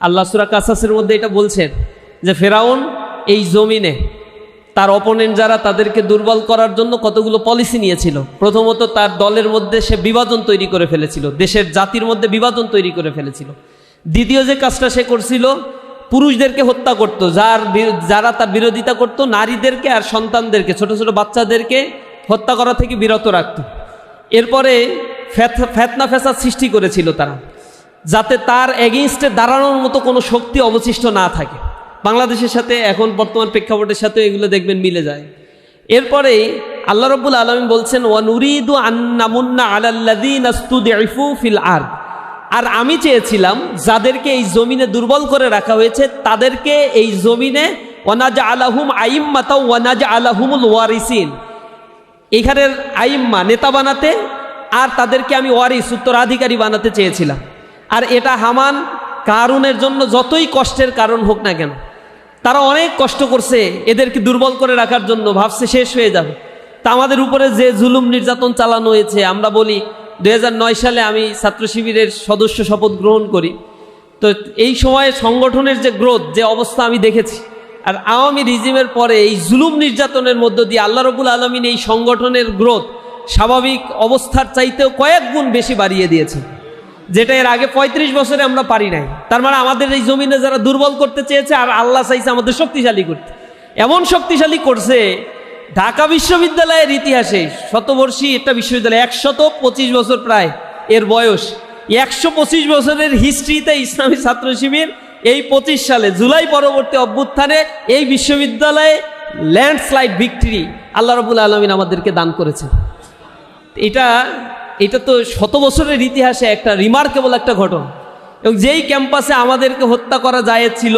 আল্লাহ সূরা কাসাসের মধ্যে এটা বলছেন যে ফেরাউন এই জমিনে তার অপোনেন্ট যারা তাদেরকে দুর্বল করার জন্য কতগুলো পলিসি নিয়েছিল। প্রথমত তার দলের মধ্যে সে বিভাজন তৈরি করে ফেলেছিল, দেশের জাতির মধ্যে বিভাজন তৈরি করে ফেলেছিল। দ্বিতীয় যে কাজটা সে করছিল, পুরুষদেরকে হত্যা করত, যারা তার বিরোধিতা করত, নারীদেরকে আর সন্তানদেরকে, ছোট ছোট বাচ্চাদেরকে হত্যা করা থেকে বিরত রাখত। এরপরে ফেতনা ফেসাদ সৃষ্টি করেছিল তারা, যাতে তার এগেইনস্টে দাঁড়ানোর মতো কোনো শক্তি অবশিষ্ট না থাকে। বাংলাদেশের সাথে এখন বর্তমান প্রেক্ষাপটের সাথে এগুলো দেখবেন মিলে যায়। এরপরে আল্লাহ রাব্বুল আলামিন বলছেন ওয়া নুরিদু আন নামুন্না আলাল্লাযীনা ইসতুদঈফু ফিল আরদ, আর আমি চেয়েছিলাম যাদেরকে এই জমিনে দুর্বল করে রাখা হয়েছে তাদেরকে এই জমিনে ওয়া নাজআলাহুম আইম্মাতাও ওয়া নাজআলাহুমুল ওয়ারিসিন, এখানের আইম্মা নেতা বানাতে, আর তাদেরকে আমি ওয়ারিস উত্তরাধিকারী বানাতে চেয়েছিলাম। আর এটা হামান কারুনের জন্য যতই কষ্টের কারণ হোক না কেন, তারা অনেক কষ্ট করছে এদেরকে দুর্বল করে রাখার জন্য, ভাবছে শেষ হয়ে যাবে। তা আমাদের উপরে যে জুলুম নির্যাতন চালানো হয়েছে, আমরা বলি 2009 সালে আমি ছাত্র শিবিরের সদস্য শপথ গ্রহণ করি। তো এই সময়ে সংগঠনের যে গ্রোথ, যে অবস্থা আমি দেখেছি, আর আওয়ামী রিজিমের পরে এই জুলুম নির্যাতনের মধ্য দিয়ে আল্লাহ রাব্বুল আলামিন এই সংগঠনের গ্রোথ স্বাভাবিক অবস্থার চাইতেও কয়েক গুণ বেশি বাড়িয়ে দিয়েছে, যেটা এর আগে 35 বছরে আমরা পারি নাই। তার মানে আমাদের এই জমিনে যারা দুর্বল করতে চেয়েছে, আর আল্লাহ চাইছে আমাদের শক্তিশালী করতে। এমন শক্তিশালী করছে, ঢাকা বিশ্ববিদ্যালয়ের ইতিহাসে শতবর্ষী একটা বিশ্ববিদ্যালয়, 125 বছর প্রায় এর বয়স, 125 বছরের হিস্ট্রিতে ইসলামী ছাত্র শিবির এই 25 সালে জুলাই পরবর্তী অভ্যুত্থানে এই বিশ্ববিদ্যালয়ে ল্যান্ডস্লাইড ভিক্টরি আল্লাহ রাব্বুল আলামিন আমাদেরকে দান করেছে। এটা তো শত বছরের ইতিহাসে একটা রিমার্কেবল একটা ঘটনা। এবং যেই ক্যাম্পাসে আমাদেরকে হত্যা করা জায়েজ ছিল,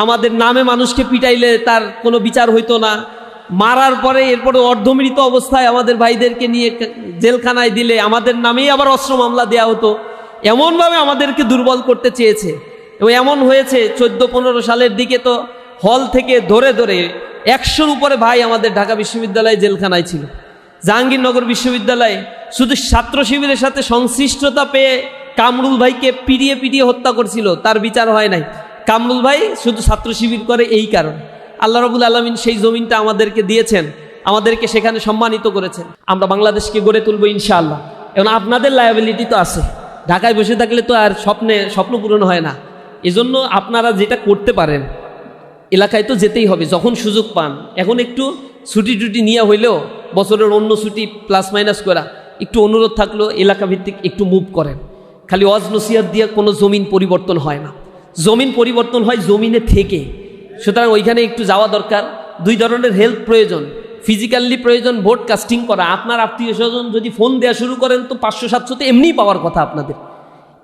আমাদের নামে মানুষকে পিটাইলে তার কোনো বিচার হইতো না, মারার পরে এরপরে অর্ধমৃত অবস্থায় আমাদের ভাইদেরকে নিয়ে জেলখানায় দিলে আমাদের নামেই আবার অস্ত্র মামলা দেওয়া হতো, এমনভাবে আমাদেরকে দুর্বল করতে চেয়েছে। এবং এমন হয়েছে 14-15 সালের দিকে তো হল থেকে ধরে ধরে 100-র উপরে ভাই আমাদের ঢাকা বিশ্ববিদ্যালয়ে জেলখানায় ছিল। জাহাঙ্গীরনগর বিশ্ববিদ্যালয়ে শুধু ছাত্র শিবিরের সাথে সংশ্লিষ্টতা পেয়ে কামরুল ভাইকে পিটিয়ে পিটিয়ে হত্যা করছিল, তার বিচার হয় নাই। কামরুল ভাই শুধু ছাত্র শিবির করে এই কারণ। আল্লাহ রাব্বুল আলামিন সেই জমিনটা আমাদেরকে দিয়েছেন, আমাদেরকে সেখানে সম্মানিত করেছেন। আমরা বাংলাদেশকে গড়ে তুলব ইনশাআল্লাহ। এবং আপনাদের লায়াবিলিটি তো আছে, ঢাকায় বসে থাকলে তো আর স্বপ্ন পূরণ হয় না। এজন্য আপনারা যেটা করতে পারেন, এলাকায় তো যেতেই হবে যখন সুযোগ পান। এখন একটু ছুটি টুটি নিয়ে হইলেও বছরের অন্য ছুটি প্লাস মাইনাস করা, একটু অনুরোধ থাকলো এলাকা ভিত্তিক একটু মুভ করেন। খালি ওয়াজ নসিহত দিয়ে কোনো জমিন পরিবর্তন হয় না, জমিন পরিবর্তন হয় জমিনে থেকে। সুতরাং ওইখানে একটু যাওয়া দরকার। 2 ধরনের হেল্প প্রয়োজন, ফিজিক্যালি প্রয়োজন, ভোট কাস্টিং করা। আপনার আত্মীয় স্বজন যদি ফোন দেওয়া শুরু করেন তো 500-700 এমনিই পাওয়ার কথা আপনাদের।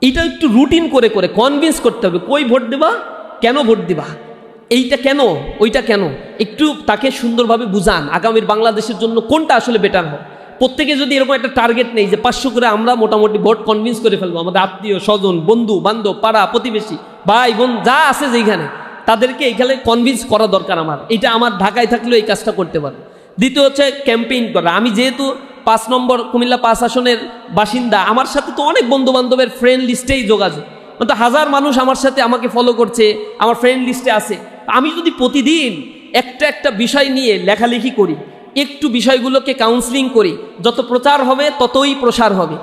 এটা একটু রুটিন করে করে কনভিন্স করতে হবে, কই ভোট দেবা, কেন ভোট দিবা, এইটা কেন, ওইটা কেন, একটু তাকে সুন্দরভাবে বুঝান আগামীর বাংলাদেশের জন্য কোনটা আসলে বেটার হয়। প্রত্যেকে যদি এরকম একটা টার্গেট নেই যে 500 করে আমরা মোটামুটি ভোট কনভিন্স করে ফেলবো, আমাদের আত্মীয় স্বজন, বন্ধু বান্ধব, পাড়া প্রতিবেশী, ভাই বোন যা আছে যেইখানে, তাদেরকে এইখানে কনভিন্স করা দরকার। এটা আমার ঢাকায় থাকলেও এই কাজটা করতে পারে। দ্বিতীয় হচ্ছে ক্যাম্পেইন করা। আমি যেহেতু 5 নম্বর কুমিল্লা 5 আসনের বাসিন্দা, আমার সাথে তো অনেক বন্ধু বান্ধবের ফ্রেন্ড লিস্টেই যোগাযোগ, তো 1000 মানুষ আমার সাথে আমাকে ফলো করছে, আমার ফ্রেন্ড লিস্টে আছে। আমি যদি প্রতিদিন একটা একটা বিষয় নিয়ে লেখালেখি করি, একটু বিষয়গুলোকে কাউন্সিলিং করি, যত প্রচার হবে ততই প্রসার হবে।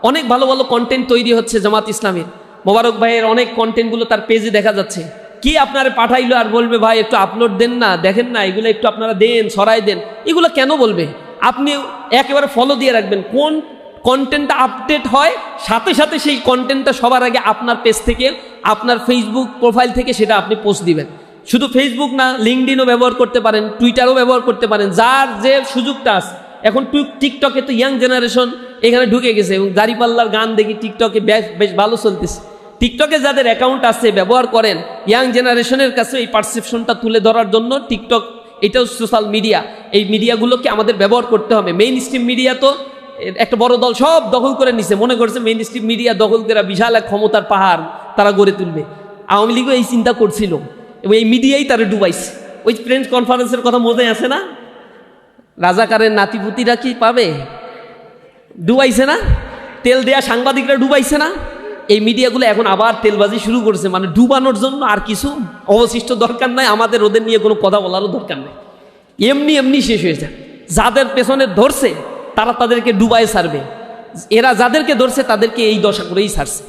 অনেক ভালো ভালো কন্টেন্ট তৈরি হচ্ছে জামাত ইসলামের, মোবারক ভাইয়ের অনেক কন্টেন্টগুলো তার পেজে দেখা যাচ্ছে। কি আপনারা পাঠাইলো আর বলবে ভাই একটু আপলোড দেন না, দেখেন না এগুলো একটু আপনারা দেন, ছড়াই দেন, এগুলো কেন বলবে? আপনি একেবারে ফলো দিয়ে রাখবেন, কোন কন্টেন্টটা আপডেট হয় সাথে সাথে সেই কন্টেন্টটা সবার আগে আপনার পেজ থেকে, আপনার ফেসবুক প্রোফাইল থেকে সেটা আপনি পোস্ট দিবেন। শুধু ফেসবুক না, লিঙ্কডইনও ব্যবহার করতে পারেন, টুইটারও ব্যবহার করতে পারেন, যার যে সুযোগটা আছে। এখন টিকটকে তো ইয়াং জেনারেশন এখানে ঢুকে গেছে, এবং দাড়িপাল্লার গান দেখি টিকটকে বেশ ভালো চলতেছে। টিকটকে যাদের অ্যাকাউন্ট আছে ব্যবহার করেন, ইয়াং জেনারেশনের কাছে এই পারসেপশনটা তুলে ধরার জন্য টিকটক, এটাও সোশ্যাল মিডিয়া। এই মিডিয়াগুলোকে আমাদের ব্যবহার করতে হবে। মেইন স্ট্রিম মিডিয়া তো একটা বড় দল সব দখল করে নিছে, মনে করছে মেইন স্ট্রিম মিডিয়া দখল করে বিশাল এক ক্ষমতার পাহাড় তারা গড়ে তুলবে। আওয়ামী লীগও এই চিন্তা করছিল, এবং এই মিডিয়াই তারা ডুবাইছে। ওই প্রেস কনফারেন্সের কথা মনে আছে না, রাজাকারের নাতিপুতিরা কি পাবে, ডুবাইছে না, তেল দেয়া সাংবাদিকরা ডুবাইছে না। এই মিডিয়াগুলো এখন আবার তেলবাজি শুরু করেছে, মানে ডুবানোর জন্য। আর কিছু অবশিষ্ট দরকার নাই, আমাদের ওদের নিয়ে কোনো কথা বলারও দরকার নেই, এমনি এমনি শেষ হয়ে যায়। যাদের পেছনে ধরছে তারা তাদেরকে ডুবায় ছাড়বে, এরা যাদেরকে ধরছে তাদেরকে এই দশা করেই ছাড়ছে।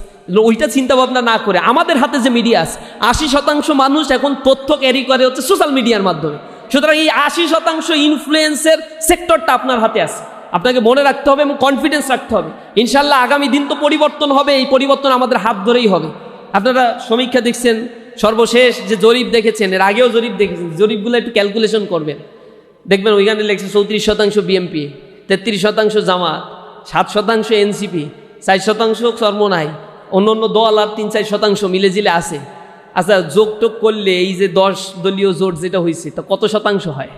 ওইটা চিন্তা ভাবনা না করে আমাদের হাতে যে মিডিয়া আছে, 80% মানুষ এখন তথ্য ক্যারি করে হচ্ছে সোশ্যাল মিডিয়ার মাধ্যমে। সুতরাং এই 80% ইনফ্লুয়েন্সের সেক্টরটা আপনার হাতে আছে, আপনাকে মনে রাখতে হবে এবং কনফিডেন্স রাখতে হবে। ইনশাল্লাহ আগামী দিন তো পরিবর্তন হবে, এই পরিবর্তন আমাদের হাত ধরেই হবে। আপনারা সমীক্ষা দেখছেন, সর্বশেষ যে জরিপ দেখেছেন, এর আগেও জরিপ দেখেছেন, জরিপগুলো একটু ক্যালকুলেশন করবেন, দেখবেন ওইখানে লেগেছে 34% বিএমপি, 33% জামাত, 7% এনসিপি, 4% চরমোনাই, অন্য দল আর 3-4% মিলেজিলে আছে। আচ্ছা, যোগ টোগ করলে এই যে 10 দলীয় জোট যেটা হয়েছে, তা কত শতাংশ হয়?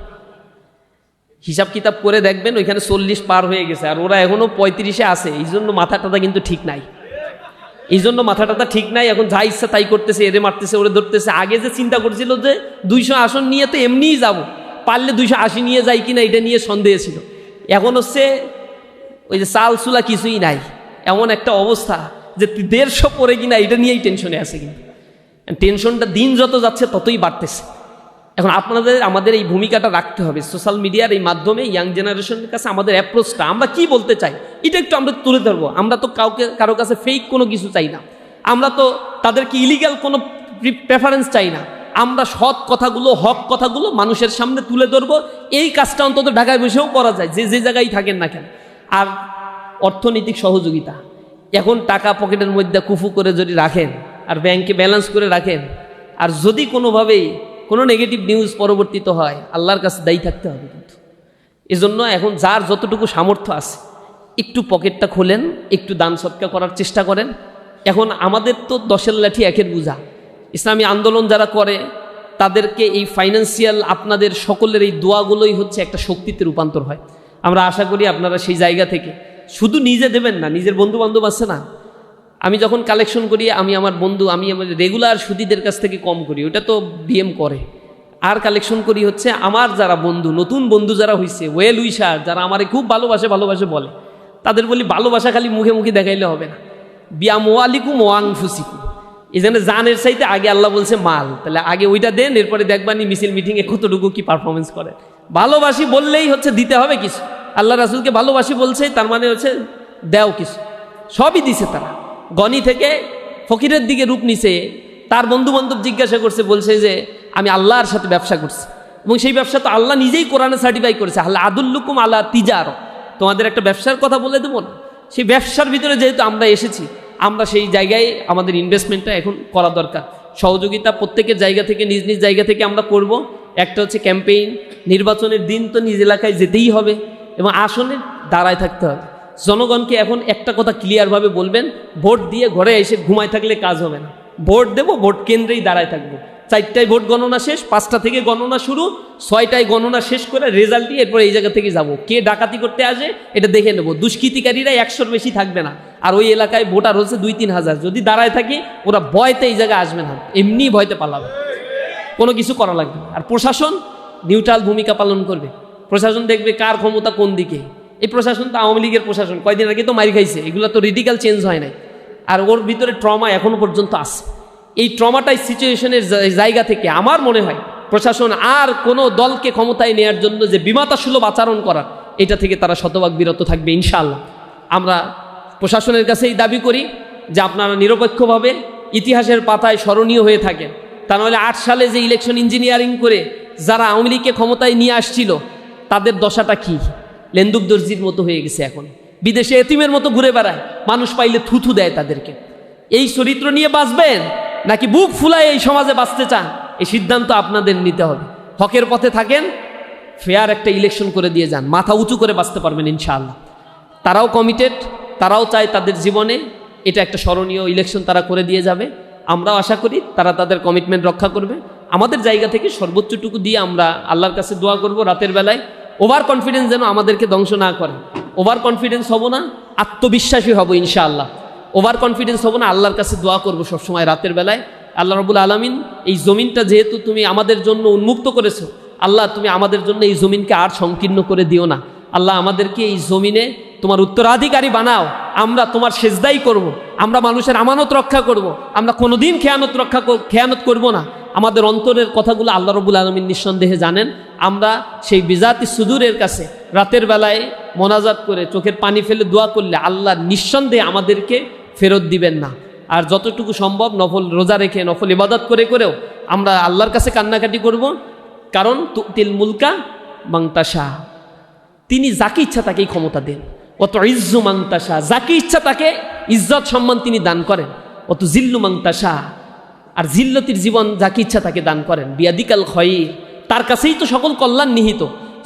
হিসাব কিতাব করে দেখবেন ওইখানে 40 পার হয়ে গেছে, আর ওরা এখনো 35-এ আছে। এই জন্য মাথাটা কিন্তু ঠিক নাই, এই জন্য মাথাটা ঠিক নাই। এখন যা ইচ্ছা তাই করতেছে, এরে মারতেছে, ওরে ধরতেছে। আগে যে চিন্তা করছিল যে 200 আসন নিয়ে তো এমনিই যাব, পারলে 280 নিয়ে যাই কিনা এটা নিয়ে সন্দেহ ছিল। এখন হচ্ছে ওই যে চাল চুলা কিছুই নাই, এমন একটা অবস্থা যে 150 পরে কিনা এটা নিয়েই টেনশনে আছে। কিন্তু টেনশনটা দিন যত যাচ্ছে ততই বাড়তেছে। এখন আমাদের এই ভূমিকাটা রাখতে হবে, সোশ্যাল মিডিয়ার এই মাধ্যমে ইয়াং জেনারেশনের কাছে আমাদের অ্যাপ্রোচটা, আমরা কি বলতে চাই এটা একটু আমরা তুলে ধরবো। আমরা তো কারো কাছে ফেক কোনো কিছু চাই না, আমরা তো তাদেরকে ইলিগাল কোনো প্রেফারেন্স চাই না। আমরা সৎ কথাগুলো, হক কথাগুলো মানুষের সামনে তুলে ধরবো। এই কাজটা অন্তত ঢাকায় বসেও করা যায়, যে জায়গায় থাকেন না কেন। আর অর্থনৈতিক সহযোগিতা, এখন টাকা পকেটের মধ্যে কুফু করে যদি রাখেন আর ব্যাংকে ব্যালেন্স করে রাখেন, আর যদি কোনোভাবেই কোনো নেগেটিভ নিউজ পরবর্তীত হয়, আল্লাহর কাছে দায়ী থাকতে হবে। কিন্তু এজন্য এখন যার যতটুকু সামর্থ্য আছে একটু পকেটটা খোলেন, একটু দান সৎকার করার চেষ্টা করেন। এখন আমাদের তো 10-এর লাঠি 1-এর বোঝা। ইসলামী আন্দোলন যারা করে তাদেরকে এই ফাইন্যান্সিয়াল আপনাদের সকলের এই দোয়াগুলোই হচ্ছে একটা শক্তিতে রূপান্তর হয়। আমরা আশা করি আপনারা সেই জায়গা থেকে শুধু নিজে দেবেন না, নিজের বন্ধু বান্ধব আছে না। আমি যখন কালেকশন করি, আমি আমার রেগুলার সুদীদের কাছ থেকে কম করি, ওটা তো বিএম করে। আর কালেকশন করি হচ্ছে আমার যারা বন্ধু, নতুন বন্ধু যারা হয়েছে, ওয়েল উইশার, যারা আমারে খুব ভালোবাসে বলে, তাদের বলি ভালোবাসা খালি মুখে মুখে দেখাইলে হবে না, বিয়ামওয়ালিকুম ওয়াংফুসিকুম। এই জন্য জানের চাইতে আগে আল্লাহ বলছে মাল, তাহলে আগে ওইটা দেন, এরপরে দেখবানি মিছিল মিটিংয়ে কতটুকু কি পারফরমেন্স করে। ভালোবাসি বললেই হচ্ছে দিতে হবে কিছু। আল্লাহ রাসূলকে ভালোবাসি বলছে, তার মানে হচ্ছে দেও কিছু। সবই দিছে তারা, গনি থেকে ফকিরের দিকে রূপ নিছে। তার বন্ধু বান্ধব জিজ্ঞাসা করছে, বলছে যে আমি আল্লাহর সাথে ব্যবসা করছি, এবং সেই ব্যবসা তো আল্লাহ নিজেই কোরআনে সার্টিফাই করেছে, আল্লাহ আদুল্লুকুম আলা তিজার, তোমাদের একটা ব্যবসার কথা বলে দেবো না। সেই ব্যবসার ভিতরে যেহেতু আমরা এসেছি, আমরা সেই জায়গায় আমাদের ইনভেস্টমেন্টটা এখন করা দরকার। সহযোগিতা প্রত্যেকের জায়গা থেকে, নিজ নিজ জায়গা থেকে আমরা করব। একটা হচ্ছে ক্যাম্পেইন, নির্বাচনের দিন তো নিজ এলাকায় যেতেই হবে এবং আসনে দাঁড়ায় থাকতে হবে। জনগণকে এখন একটা কথা ক্লিয়ারভাবে বলবেন, ভোট দিয়ে ঘরে এসে ঘুমায় থাকলে কাজ হবে না। ভোট দেবো, ভোট কেন্দ্রেই দাঁড়ায় থাকবো। 4টায় ভোট গণনা শেষ, 5টা থেকে গণনা শুরু, 6টায় গণনা শেষ করে রেজাল্ট দিয়ে এরপরে এই জায়গা থেকে যাব। কে ডাকাতি করতে আসে এটা দেখে নেব। দুষ্কৃতিকারীরা 100-র বেশি থাকবে না, আর ওই এলাকায় ভোটার হচ্ছে 2-3 হাজার। যদি দাঁড়ায় থাকি, ওরা ভয়তে এই জায়গায় আসবে না, এমনি ভয়তে পালাবে, কোনো কিছু করা লাগবে না। আর প্রশাসন নিউট্রাল ভূমিকা পালন করবে। প্রশাসন দেখবে কার ক্ষমতা কোন দিকে। এই প্রশাসন তো আওয়ামী লীগের প্রশাসন, কয়দিন আগে তো মারি খাইছে, এগুলো তো রেডিক্যাল চেঞ্জ হয় নাই। আর ওর ভিতরে ট্রমা এখনো পর্যন্ত আছে। এই ট্রমাটাই সিচুয়েশনের জায়গা থেকে আমার মনে হয় প্রশাসন আর কোনো দলকে ক্ষমতায় নেওয়ার জন্য যে বিমাতা সুলভ আচরণ করার, এটা থেকে তারা শতভাগ বিরত থাকবে ইনশাআল্লাহ। আমরা প্রশাসনের কাছেই দাবি করি যে আপনারা নিরপেক্ষভাবে ইতিহাসের পাতায় স্মরণীয় হয়ে থাকেন। তা নাহলে 8 সালে যে ইলেকশন ইঞ্জিনিয়ারিং করে যারা আওয়ামী লীগকে ক্ষমতায় নিয়ে আসছিল, তাদের দশাটা কি? লেন্দুক দর্জির মতো হয়ে গেছে। এখন বিদেশে এতিমের মতো ঘুরে বেড়ায়, মানুষ পাইলে থুথু দেয় তাদেরকে। এই চরিত্র নিয়ে বাঁচবেন নাকি বুক ফুলায় এই সমাজে বাঁচতে চান? এই সিদ্ধান্ত আপনাদের নিতে হবে। হকের পথে থাকেন, ফেয়ার একটা ইলেকশন করে দিয়ে যান, মাথা উঁচু করে বাঁচতে পারবেন ইনশাআল্লাহ। তারাও কমিটেড, তারাও চায় তাদের জীবনে এটা একটা স্মরণীয় ইলেকশন তারা করে দিয়ে যাবে। আমরাও আশা করি তারা তাদের কমিটমেন্ট রক্ষা করবে। আমাদের জায়গা থেকে সর্বোচ্চটুকু দিয়ে আমরা আল্লাহর কাছে দোয়া করব রাতের বেলায়। ওভার কনফিডেন্স যেন আমাদেরকে ধ্বংস না করে। ওভার কনফিডেন্স হব না, আত্মবিশ্বাসী হব ইনশাআল্লাহ। ওভার কনফিডেন্স হব না, আল্লাহর কাছে দোয়া করব সবসময় রাতের বেলায়। আল্লাহ রাব্বুল আলামিন, এই জমিনটা যেহেতু তুমি আমাদের জন্য উন্মুক্ত করেছো, আল্লাহ তুমি আমাদের জন্য এই জমিনকে আর সংকীর্ণ করে দিও না। আল্লাহ আমাদেরকে এই জমিনে তোমার উত্তরাধিকারী বানাও, আমরা তোমার সেজদাই করব, আমরা মানুষের আমানত রক্ষা করব, আমরা কোনোদিন খেয়ানত করব না। আমাদের অন্তরের কথাগুলো আল্লাহ রাব্বুল আলামিন নিঃসন্দেহে জানেন। আমরা সেই বিজাতি সুদূরের কাছে রাতের বেলায় মোনাজাত করে চোখের পানি ফেলে দোয়া করলে আল্লাহ নিঃসন্দেহে আমাদেরকে ফেরত দিবেন না। আর যতটুকু সম্ভব নফল রোজা রেখে নফল ইবাদত করেও আমরা আল্লাহর কাছে কান্নাকাটি করব, কারণ তুতিল মুলকা মাংতাশা, তিনি যাকে ইচ্ছা তাকেই ক্ষমতা দেন। অত ইজ্জু মাংতাশা, যাকে ইচ্ছা তাকে ইজ্জত সম্মান তিনি দান করেন। অত জিল্লু মাংতাশা, আর জিল্লতির জীবন যাকে ইচ্ছা তাকে দান করেন। বিয়াদিকাল খয়র, তার কাছেই তো সকল কল্যাণ নিহিত।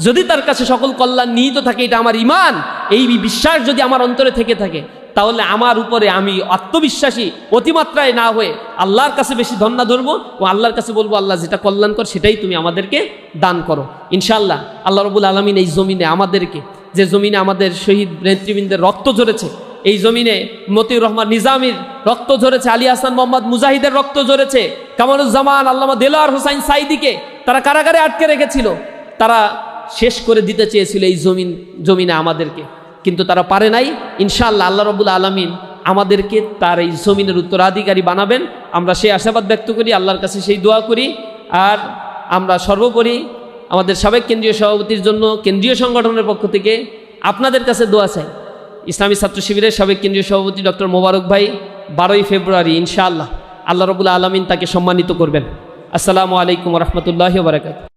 যদি তার কাছে সকল কল্যাণ নিহিত থাকে, এটা আমার ঈমান, এই বিশ্বাস যদি আমার অন্তরে থেকে থাকে, তাহলে আমার উপরে আমি আত্মবিশ্বাসী অতিমাত্রায় না হয়ে আল্লাহর কাছে বেশি ধন্যা ধরবো ও আল্লাহর কাছে বলবো, আল্লাহ যেটা কল্যাণকর সেটাই তুমি আমাদেরকে দান করো। ইনশাআল্লাহ আল্লাহ রাব্বুল আলামিন এই জমিনে আমাদেরকে, যে জমিনে আমাদের শহীদ নেতৃবৃন্দের রক্ত ঝরেছে, এই জমিনে মতিউর রহমান নিজামীর রক্ত ঝরেছে, আলী হাসান মোহাম্মদ মুজাহিদের রক্ত ঝরেছে, কামারুজ্জামান আল্লামা দেলোয়ার হোসাইন সাইদিকে তারা কারাগারে আটকে রেখেছিল, তারা শেষ করে দিতে চেয়েছিল এই জমিনে আমাদেরকে, কিন্তু তারা পারে নাই। ইনশাআল্লাহ আল্লাহ রাব্বুল আলামিন আমাদেরকে তার এই জমিনের উত্তরাধিকারী বানাবেন, আমরা সেই আশাবাদ ব্যক্ত করি, আল্লাহর কাছে সেই দোয়া করি। আর আমরা সর্বোপরি আমাদের সাবেক কেন্দ্রীয় সভাপতির জন্য কেন্দ্রীয় সংগঠনের পক্ষ থেকে আপনাদের কাছে দোয়া চাই। ইসলামী ছাত্র শিবিরের সাবেক কেন্দ্রীয় সভাপতি ডক্টর মোবারক ভাই 12ই ফেব্রুয়ারি ইনশাআল্লাহ আল্লাহ রাব্বুল আলামিন তাকে সম্মানিত করবেন। আসসালামু আলাইকুম ওয়া রাহমাতুল্লাহি ওয়া বারাকাতুহু।